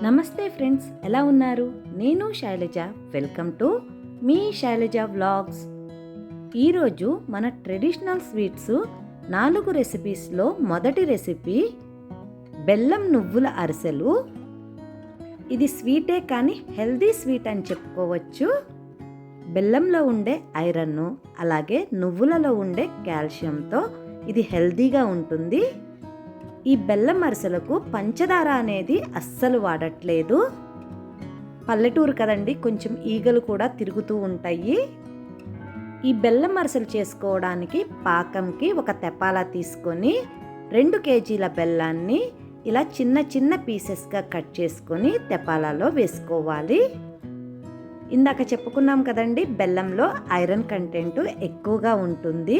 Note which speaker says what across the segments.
Speaker 1: నమస్తే ఫ్రెండ్స్, ఎలా ఉన్నారు? నేను శైలజ. వెల్కమ్ టు మీ శైలజ వ్లాగ్స్. ఈరోజు మన ట్రెడిషనల్ స్వీట్స్ 4 రెసిపీస్లో మొదటి రెసిపీ బెల్లం నువ్వుల అరిసెలు. ఇది స్వీటే కానీ హెల్దీ స్వీట్ అని చెప్పుకోవచ్చు. బెల్లంలో ఉండే ఐరన్ అలాగే నువ్వులలో ఉండే కాల్షియంతో ఇది హెల్దీగా ఉంటుంది. ఈ బెల్లం అరిసెలకు పంచదార అనేది అస్సలు వాడట్లేదు. పల్లెటూరు కదండి, కొంచెం ఈగలు కూడా తిరుగుతూ ఉంటాయి. ఈ బెల్లం అరిసెలు చేసుకోవడానికి పాకంకి ఒక తెపాలా తీసుకొని 2 కేజీల బెల్లాన్ని ఇలా చిన్న చిన్న పీసెస్గా కట్ చేసుకొని తెపాలాలో వేసుకోవాలి. ఇందాక చెప్పుకున్నాం కదండి, బెల్లంలో ఐరన్ కంటెంట్ ఎక్కువగా ఉంటుంది.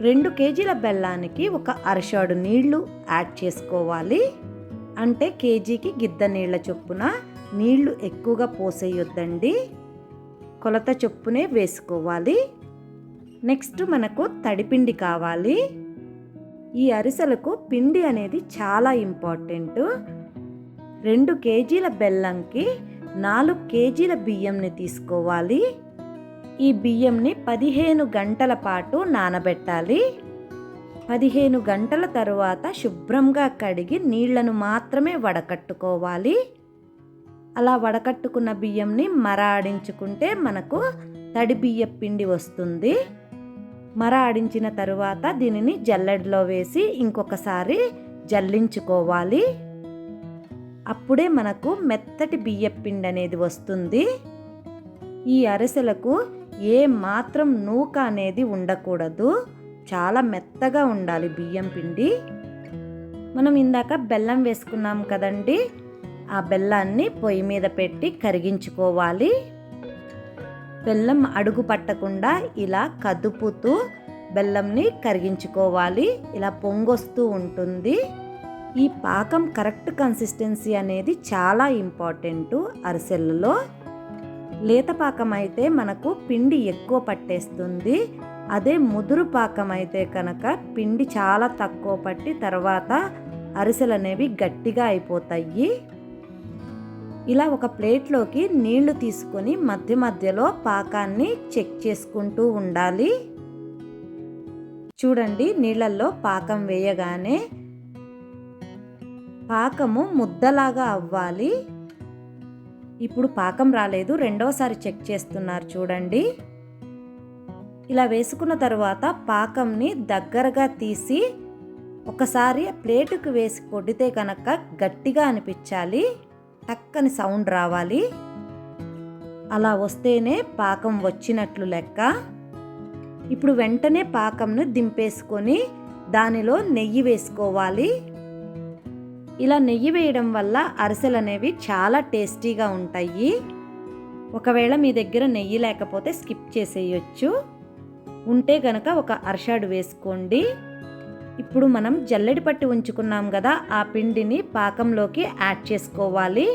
Speaker 1: 2 కేజీల బెల్లానికి ఒక అరషాడు నీళ్లు యాడ్ చేసుకోవాలి. అంటే కేజీకి గిద్ద నీళ్ల చొప్పున, నీళ్లు ఎక్కువగా పోసేయొద్దండి, కొలత చొప్పునే వేసుకోవాలి. నెక్స్ట్ మనకు తడిపిండి కావాలి. ఈ అరిసెలకు పిండి అనేది చాలా ఇంపార్టెంట్. 2 కేజీల బెల్లంకి 4 కేజీల బియ్యంని తీసుకోవాలి. ఈ బియ్యంని 15 గంటల పాటు నానబెట్టాలి. 15 గంటల తరువాత శుభ్రంగా కడిగి నీళ్లను మాత్రమే వడకట్టుకోవాలి. అలా వడకట్టుకున్న బియ్యంని మర ఆడించుకుంటే మనకు తడి బియ్య పిండి వస్తుంది. మర ఆడించిన తరువాత దీనిని జల్లెడలో వేసి ఇంకొకసారి జల్లించుకోవాలి. అప్పుడే మనకు మెత్తటి బియ్య పిండి అనేది వస్తుంది. ఈ అరిసెలకు ఏ మాత్రం నూక అనేది ఉండకూడదు, చాలా మెత్తగా ఉండాలి బియ్యం పిండి. మనం ఇందాక బెల్లం వేసుకున్నాం కదండి, ఆ బెల్లాన్ని పొయ్యి మీద పెట్టి కరిగించుకోవాలి. బెల్లం అడుగు పట్టకుండా ఇలా కదుపుతూ బెల్లంని కరిగించుకోవాలి. ఇలా పొంగొస్తూ ఉంటుంది. ఈ పాకం కరెక్ట్ కన్సిస్టెన్సీ అనేది చాలా ఇంపార్టెంట్ అరిసెలలో. లేత పాకం అయితే మనకు పిండి ఎక్కువ పట్టేస్తుంది. అదే ముదురు పాకం అయితే కనుక పిండి చాలా తక్కువ పట్టి తర్వాత అరిసెలు అనేవి గట్టిగా అయిపోతాయి. ఇలా ఒక ప్లేట్లోకి నీళ్లు తీసుకొని మధ్య మధ్యలో పాకాన్ని చెక్ చేసుకుంటూ ఉండాలి. చూడండి, నీళ్ళల్లో పాకం వేయగానే పాకము ముద్దలాగా అవ్వాలి. ఇప్పుడు పాకం రాలేదు, రెండోసారి చెక్ చేస్తున్నారు చూడండి. ఇలా వేసుకున్న తర్వాత పాకంని దగ్గరగా తీసి ఒకసారి ప్లేటుకు వేసి కొడితే కనుక గట్టిగా అనిపించాలి, టక్కని సౌండ్ రావాలి. అలా వస్తేనే పాకం వచ్చినట్లు లెక్క. ఇప్పుడు వెంటనే పాకంను దింపేసుకొని దానిలో నెయ్యి వేసుకోవాలి. ఇలా నెయ్యి వేయడం వల్ల అరిసెలు అనేవి చాలా టేస్టీగా ఉంటాయి. ఒకవేళ మీ దగ్గర నెయ్యి లేకపోతే స్కిప్ చేసేయచ్చు, ఉంటే గనక ఒక అరషాడు వేసుకోండి. ఇప్పుడు మనం జల్లెడి పట్టి ఉంచుకున్నాం కదా, ఆ పిండిని పాకంలోకి యాడ్ చేసుకోవాలి.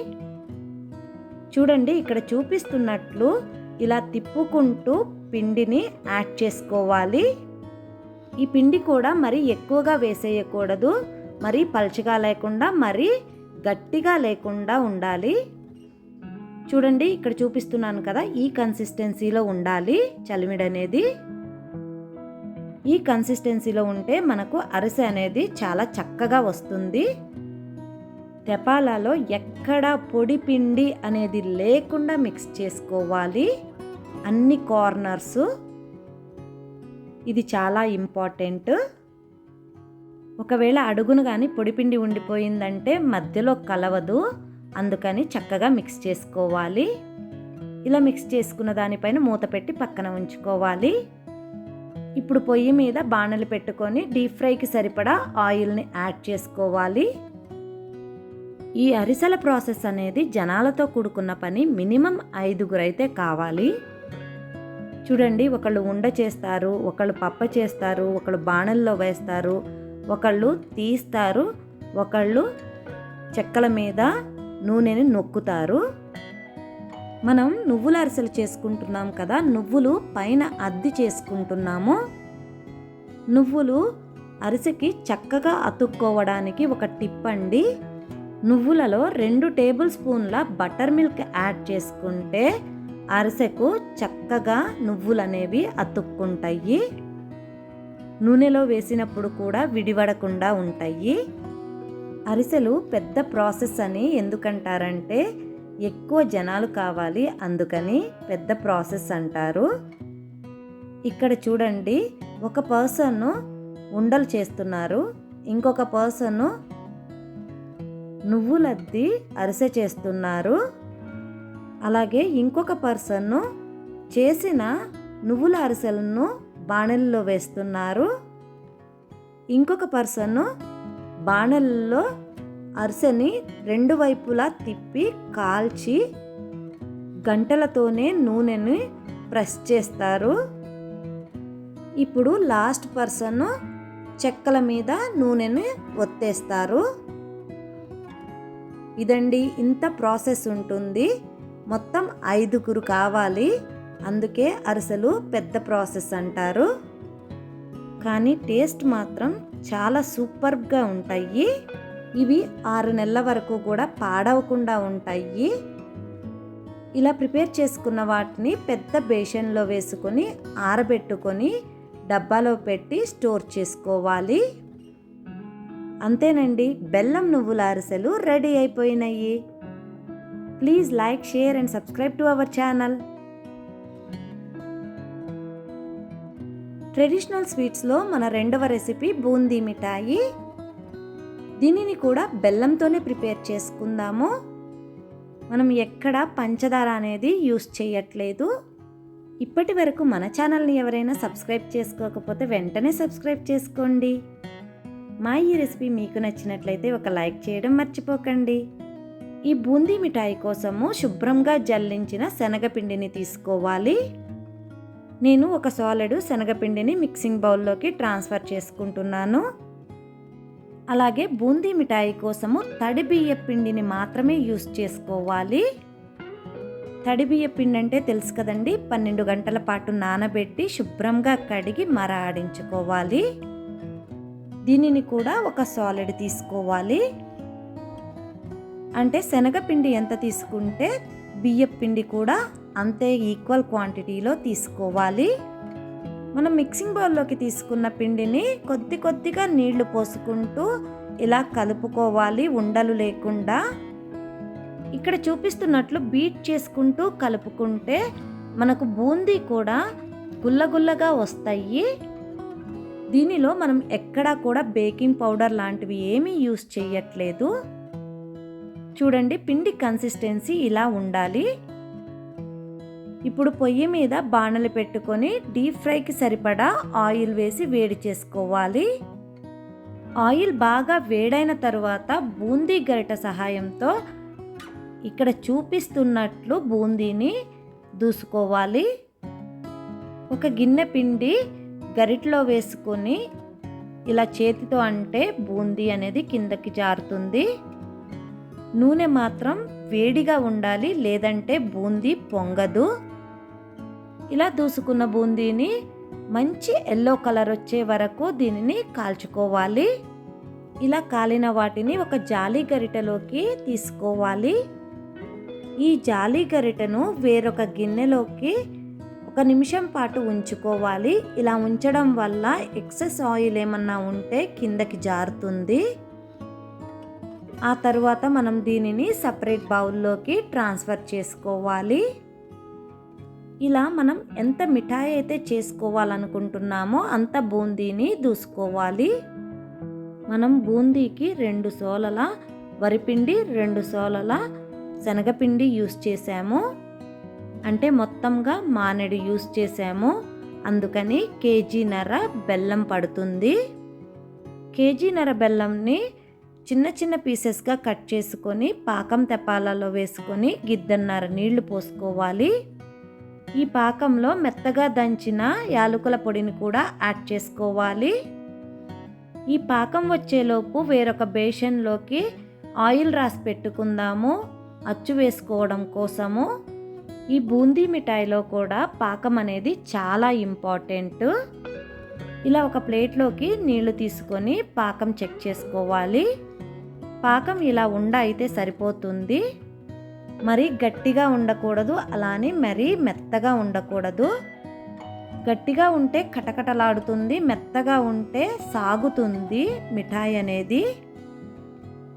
Speaker 1: చూడండి, ఇక్కడ చూపిస్తున్నట్లు ఇలా తిప్పుకుంటూ పిండిని యాడ్ చేసుకోవాలి. ఈ పిండి కూడా మరి ఎక్కువగా వేసేయకూడదు, మరీ పల్చగా లేకుండా మరీ గట్టిగా లేకుండా ఉండాలి. చూడండి, ఇక్కడ చూపిస్తున్నాను కదా, ఈ కన్సిస్టెన్సీలో ఉండాలి చలిమిడి అనేది. ఈ కన్సిస్టెన్సీలో ఉంటే మనకు అరిసె అనేది చాలా చక్కగా వస్తుంది. తెపాలాలో ఎక్కడ పొడి పిండి అనేది లేకుండా మిక్స్ చేసుకోవాలి, అన్ని కార్నర్స్. ఇది చాలా ఇంపార్టెంట్. ఒకవేళ అడుగును కానీ పొడిపిండి ఉండిపోయిందంటే మధ్యలో కలవదు, అందుకని చక్కగా మిక్స్ చేసుకోవాలి. ఇలా మిక్స్ చేసుకున్న దానిపైన మూత పెట్టి పక్కన ఉంచుకోవాలి. ఇప్పుడు పొయ్యి మీద బాణలి పెట్టుకొని డీప్ ఫ్రైకి సరిపడా ఆయిల్ని యాడ్ చేసుకోవాలి. ఈ అరిసెల ప్రాసెస్ అనేది జనాలతో కూడుకున్న పని. మినిమం 5గురు అయితే కావాలి. చూడండి, ఒకళ్ళు ఉండ చేస్తారు, ఒకళ్ళు పప్ప చేస్తారు, ఒకళ్ళు బాణల్లో వేస్తారు, ఒకళ్ళు తీస్తారు, ఒకళ్ళు చెక్కల మీద నూనెని నొక్కుతారు. మనం నువ్వుల అరిసెలు చేసుకుంటున్నాం కదా, నువ్వులు పైన అద్ది చేసుకుంటున్నాము. నువ్వులు అరిసెకి చక్కగా అతుక్కోవడానికి ఒక టిప్ అండి. నువ్వులలో 2 టేబుల్ స్పూన్ల బటర్ మిల్క్ యాడ్ చేసుకుంటే అరిసెకు చక్కగా నువ్వులనేవి అతుక్కుంటాయి. నూనెలో వేసినప్పుడు కూడా విడివడకుండా ఉంటాయి. అరిసెలు పెద్ద ప్రాసెస్ అని ఎందుకంటారంటే ఎక్కువ జనాలు కావాలి, అందుకని పెద్ద ప్రాసెస్ అంటారు. ఇక్కడ చూడండి, ఒక పర్సన్ ఉండలు చేస్తున్నారు, ఇంకొక పర్సన్ నువ్వులద్ది అరిసె చేస్తున్నారు. అలాగే ఇంకొక పర్సన్ చేసిన నువ్వుల అరిసెలను బాణలిలో వేస్తున్నారు. ఇంకొక పర్సన్ బాణలిలో అరిసెని 2 వైపులా తిప్పి కాల్చి గంటలతోనే నూనెని ప్రెస్ చేస్తారు. ఇప్పుడు లాస్ట్ పర్సన్ చెక్కల మీద నూనెని ఒత్తేస్తారు. ఇదండి, ఇంత ప్రాసెస్ ఉంటుంది. మొత్తం 5గురు కావాలి, అందుకే అరిసెలు పెద్ద ప్రాసెస్ అంటారు. కానీ టేస్ట్ మాత్రం చాలా సూపర్గా ఉంటాయి. ఇవి 6 నెలల వరకు కూడా పాడవకుండా ఉంటాయి. ఇలా ప్రిపేర్ చేసుకున్న వాటిని పెద్ద బేషన్లో వేసుకొని ఆరబెట్టుకొని డబ్బాలో పెట్టి స్టోర్ చేసుకోవాలి. అంతేనండి, బెల్లం నువ్వుల అరిసెలు రెడీ అయిపోయినాయి. Please like, share and subscribe to our channel. Traditional స్వీట్స్లో మన 2వ రెసిపీ బూందీ మిఠాయి. దీనిని కూడా బెల్లంతోనే ప్రిపేర్ చేసుకుందాము. మనం ఎక్కడ పంచదార అనేది యూస్ చేయట్లేదు. ఇప్పటి వరకు మన ఛానల్ని ఎవరైనా సబ్స్క్రైబ్ చేసుకోకపోతే వెంటనే సబ్స్క్రైబ్ చేసుకోండి. మా ఈ రెసిపీ మీకు నచ్చినట్లయితే ఒక లైక్ చేయడం మర్చిపోకండి. ఈ బూందీ మిఠాయి కోసము శుభ్రంగా జల్లించిన శనగపిండిని తీసుకోవాలి. నేను ఒక సాలిడ్ శనగపిండిని మిక్సింగ్ బౌల్లోకి ట్రాన్స్ఫర్ చేసుకుంటున్నాను. అలాగే బూందీ మిఠాయి కోసము తడి బియ్య పిండిని మాత్రమే యూస్ చేసుకోవాలి. తడి బియ్య పిండి అంటే తెలుసు కదండి, 12 గంటల పాటు నానబెట్టి శుభ్రంగా కడిగి మర ఆడించుకోవాలి. దీనిని కూడా ఒక సాలిడ్ తీసుకోవాలి. అంటే శనగపిండి ఎంత తీసుకుంటే బియ్య పిండి కూడా అంతే ఈక్వల్ క్వాంటిటీలో తీసుకోవాలి. మనం మిక్సింగ్ బౌల్లోకి తీసుకున్న పిండిని కొద్ది కొద్దిగా నీళ్లు పోసుకుంటూ ఇలా కలుపుకోవాలి, ఉండలు లేకుండా. ఇక్కడ చూపిస్తున్నట్లు బీట్ చేసుకుంటూ కలుపుకుంటే మనకు బూందీ కూడా గుల్లగుల్లగా వస్తాయి. దీనిలో మనం ఎక్కడా కూడా బేకింగ్ పౌడర్ లాంటివి ఏమీ యూస్ చేయట్లేదు. చూడండి, పిండి కన్సిస్టెన్సీ ఇలా ఉండాలి. ఇప్పుడు పొయ్యి మీద బాణలి పెట్టుకొని డీప్ ఫ్రైకి సరిపడా ఆయిల్ వేసి వేడి చేసుకోవాలి. ఆయిల్ బాగా వేడైన తరువాత బూందీ గరిట సహాయంతో ఇక్కడ చూపిస్తున్నట్లు బూందీని దూసుకోవాలి. ఒక గిన్నె పిండి గరిటలో వేసుకొని ఇలా చేతితో అంటే బూందీ అనేది కిందకి జారుతుంది. నూనె మాత్రం వేడిగా ఉండాలి, లేదంటే బూందీ పొంగదు. ఇలా దూసుకున్న బూందీని మంచి ఎల్లో కలర్ వచ్చే వరకు దీనిని కాల్చుకోవాలి. ఇలా కాలిన వాటిని ఒక జాలి గరిటెలోకి తీసుకోవాలి. ఈ జాలి గరిటెను వేరొక గిన్నెలోకి 1 నిమిషం పాటు ఉంచుకోవాలి. ఇలా ఉంచడం వల్ల ఎక్సెస్ ఆయిల్ ఏమన్నా ఉంటే కిందకి జారుతుంది. ఆ తర్వాత మనం దీనిని సపరేట్ బౌల్లోకి ట్రాన్స్ఫర్ చేసుకోవాలి. ఇలా మనం ఎంత మిఠాయి అయితే చేసుకోవాలనుకుంటున్నామో అంత బూందీని దూసుకోవాలి. మనం బూందీకి 2 సోలల వరిపిండి, 2 సోలల శనగపిండి యూస్ చేసాము. అంటే మొత్తంగా మానేడు యూస్ చేసాము. అందుకని కేజీన్నర బెల్లం పడుతుంది. కేజీన్నర బెల్లంని చిన్న చిన్న పీసెస్గా కట్ చేసుకొని పాకం తెప్పాలలో వేసుకొని గిద్దన్నర నీళ్లు పోసుకోవాలి. ఈ పాకంలో మెత్తగా దంచిన యాలకుల పొడిని కూడా యాడ్ చేసుకోవాలి. ఈ పాకం వచ్చేలోపు వేరొక బేషన్లోకి ఆయిల్ రాసి పెట్టుకుందాము, అచ్చు వేసుకోవడం కోసము. ఈ బూందీ మిఠాయిలో కూడా పాకం అనేది చాలా ఇంపార్టెంట్. ఇలా ఒక ప్లేట్లోకి నీళ్లు తీసుకొని పాకం చెక్ చేసుకోవాలి. పాకం ఇలా ఉండ అయితే సరిపోతుంది. మరీ గట్టిగా ఉండకూడదు, అలానే మరీ మెత్తగా ఉండకూడదు. గట్టిగా ఉంటే కటకటలాడుతుంది, మెత్తగా ఉంటే సాగుతుంది మిఠాయి అనేది.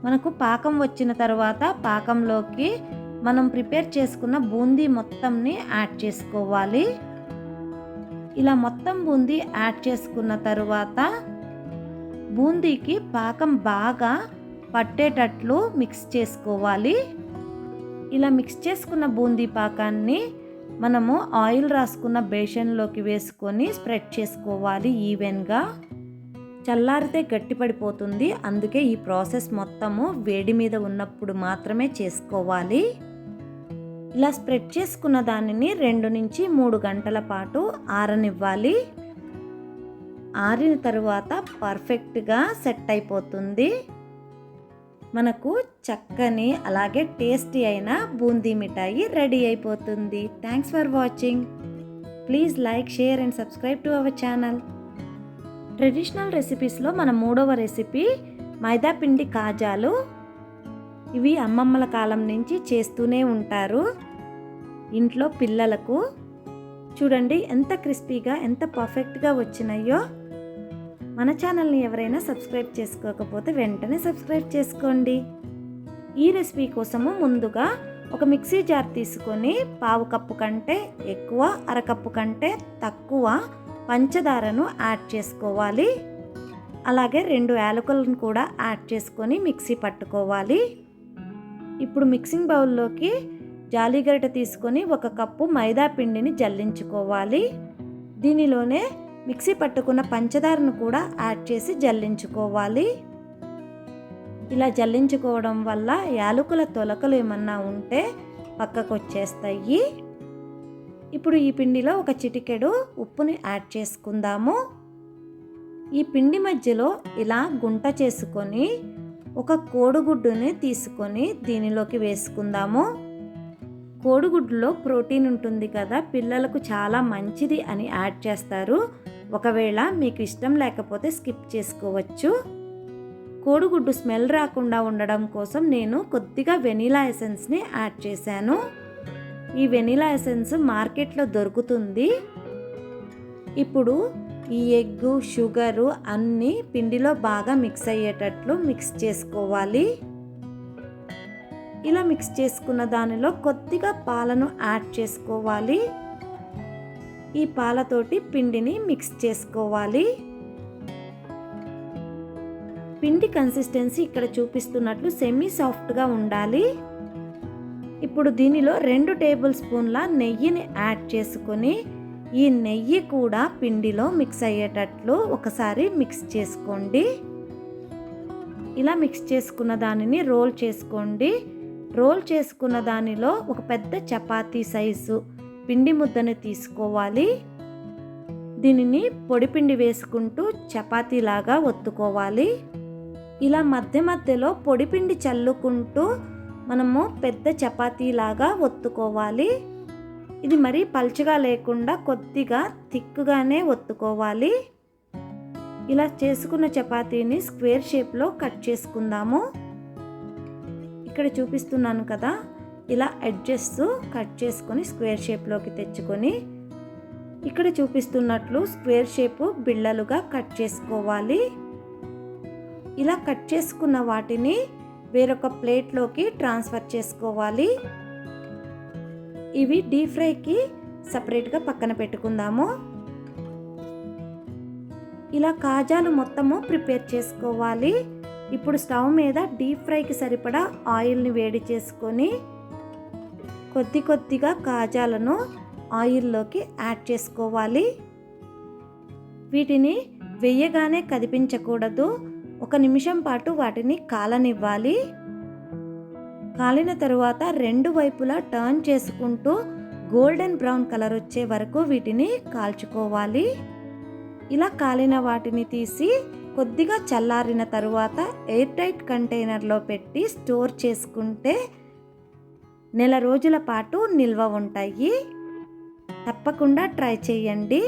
Speaker 1: మనకు పాకం వచ్చిన తర్వాత పాకంలోకి మనం ప్రిపేర్ చేసుకున్న బూందీ మొత్తంని యాడ్ చేసుకోవాలి. ఇలా మొత్తం బూందీ యాడ్ చేసుకున్న తర్వాత బూందీకి పాకం బాగా పట్టేటట్లు మిక్స్ చేసుకోవాలి. ఇలా మిక్స్ చేసుకున్న బూందీ పాకాన్ని మనము ఆయిల్ రాసుకున్న బేషన్లోకి వేసుకొని స్ప్రెడ్ చేసుకోవాలి ఈవెన్గా. చల్లారితే గట్టిపడిపోతుంది, అందుకే ఈ ప్రాసెస్ మొత్తము వేడి మీద ఉన్నప్పుడు మాత్రమే చేసుకోవాలి. ఇలా స్ప్రెడ్ చేసుకున్న దానిని 2 నుంచి 3 గంటల పాటు ఆరనివ్వాలి. ఆరిన తరువాత పర్ఫెక్ట్గా సెట్ అయిపోతుంది. మనకు చక్కని అలాగే టేస్టీ అయిన బూందీ మిఠాయి రెడీ అయిపోతుంది. Thanks for watching. Please like, share and subscribe to our channel. Traditional రెసిపీస్లో మన 3వ రెసిపీ మైదా పిండి కాజాలు. ఇవి అమ్మమ్మల కాలం నుంచి చేస్తూనే ఉంటారు ఇంట్లో పిల్లలకు. చూడండి ఎంత క్రిస్పీగా, ఎంత పర్ఫెక్ట్గా వచ్చినాయో. మన ఛానల్ని ఎవరైనా సబ్స్క్రైబ్ చేసుకోకపోతే వెంటనే సబ్స్క్రైబ్ చేసుకోండి. ఈ రెసిపీ కోసము ముందుగా ఒక మిక్సీ జార్ తీసుకొని 1/2 కప్పు కంటే ఎక్కువ, 1/2 కప్పు కంటే తక్కువ పంచదారను యాడ్ చేసుకోవాలి. అలాగే 2 యాలకులను కూడా యాడ్ చేసుకొని మిక్సీ పట్టుకోవాలి. ఇప్పుడు మిక్సింగ్ బౌల్లోకి జాలిగరిట తీసుకొని 1 కప్పు మైదా పిండిని జల్లించుకోవాలి. దీనిలోనే మిక్సీ పట్టుకున్న పంచదారను కూడా యాడ్ చేసి జల్లించుకోవాలి. ఇలా జల్లించుకోవడం వల్ల యాలకుల తొలకలు ఏమన్నా ఉంటే పక్కకు వచ్చేస్తాయి. ఇప్పుడు ఈ పిండిలో ఒక చిటికెడు ఉప్పుని యాడ్ చేసుకుందాము. ఈ పిండి మధ్యలో ఇలా గుంట చేసుకొని ఒక కోడిగుడ్డుని తీసుకొని దీనిలోకి వేసుకుందాము. కోడిగుడ్డులో ప్రోటీన్ ఉంటుంది కదా, పిల్లలకు చాలా మంచిది అని యాడ్ చేస్తారు. ఒకవేళ మీకు ఇష్టం లేకపోతే స్కిప్ చేసుకోవచ్చు. కోడిగుడ్డు స్మెల్ రాకుండా ఉండడం కోసం నేను కొద్దిగా వెనిలా ఎసెన్స్ని యాడ్ చేశాను. ఈ వెనిలా ఎసెన్స్ మార్కెట్లో దొరుకుతుంది. ఇప్పుడు ఈ ఎగ్గు, షుగరు అన్నీ పిండిలో బాగా మిక్స్ అయ్యేటట్లు మిక్స్ చేసుకోవాలి. ఇలా మిక్స్ చేసుకున్న దానిలో కొద్దిగా పాలను యాడ్ చేసుకోవాలి. ఈ పాలతోటి పిండిని మిక్స్ చేసుకోవాలి. పిండి కన్సిస్టెన్సీ ఇక్కడ చూపిస్తున్నట్లు సెమీ సాఫ్ట్గా ఉండాలి. ఇప్పుడు దీనిలో 2 టేబుల్ స్పూన్ల నెయ్యిని యాడ్ చేసుకొని ఈ నెయ్యి కూడా పిండిలో మిక్స్ అయ్యేటట్లు ఒకసారి మిక్స్ చేసుకోండి. ఇలా మిక్స్ చేసుకున్న దానిని రోల్ చేసుకోండి. రోల్ చేసుకున్న దానిలో ఒక పెద్ద చపాతీ సైజు పిండి ముద్దను తీసుకోవాలి. దీనిని పొడిపిండి వేసుకుంటూ చపాతీలాగా ఒత్తుకోవాలి. ఇలా మధ్య మధ్యలో పొడిపిండి చల్లుకుంటూ మనము పెద్ద చపాతీలాగా ఒత్తుకోవాలి. ఇది మరీ పల్చగా లేకుండా కొద్దిగా థిక్గానే ఒత్తుకోవాలి. ఇలా చేసుకున్న చపాతీని స్క్వేర్ షేప్లో కట్ చేసుకుందాము. ఇక్కడ చూపిస్తున్నాను కదా, ఇలా ఎడ్జెస్ కట్ చేసుకొని స్క్వేర్ షేప్లోకి తెచ్చుకొని ఇక్కడ చూపిస్తున్నట్లు స్క్వేర్ షేపు బిళ్ళలుగా కట్ చేసుకోవాలి. ఇలా కట్ చేసుకున్న వాటిని వేరొక ప్లేట్లోకి ట్రాన్స్ఫర్ చేసుకోవాలి. ఇవి డీప్ ఫ్రైకి సపరేట్గా పక్కన పెట్టుకుందాము. ఇలా కాజాలు మొత్తము ప్రిపేర్ చేసుకోవాలి. ఇప్పుడు స్టవ్ మీద డీప్ ఫ్రైకి సరిపడా ఆయిల్ని వేడి చేసుకొని కొద్దిగా కాజాలను ఆయిల్లోకి యాడ్ చేసుకోవాలి. వీటిని వేయగానే కదిపించకూడదు. 1 నిమిషం పాటు వాటిని కాలనివ్వాలి. కాలిన తరువాత 2 వైపులా టర్న్ చేసుకుంటూ గోల్డెన్ బ్రౌన్ కలర్ వచ్చే వరకు వీటిని కాల్చుకోవాలి. ఇలా కాలిన వాటిని తీసి కొద్దిగా చల్లారిన తరువాత ఎయిర్ టైట్ కంటైనర్లో పెట్టి స్టోర్ చేసుకుంటే నెల రోజుల పాటు నిల్వ ఉంటాయి. తప్పకుండా ట్రై చేయండి.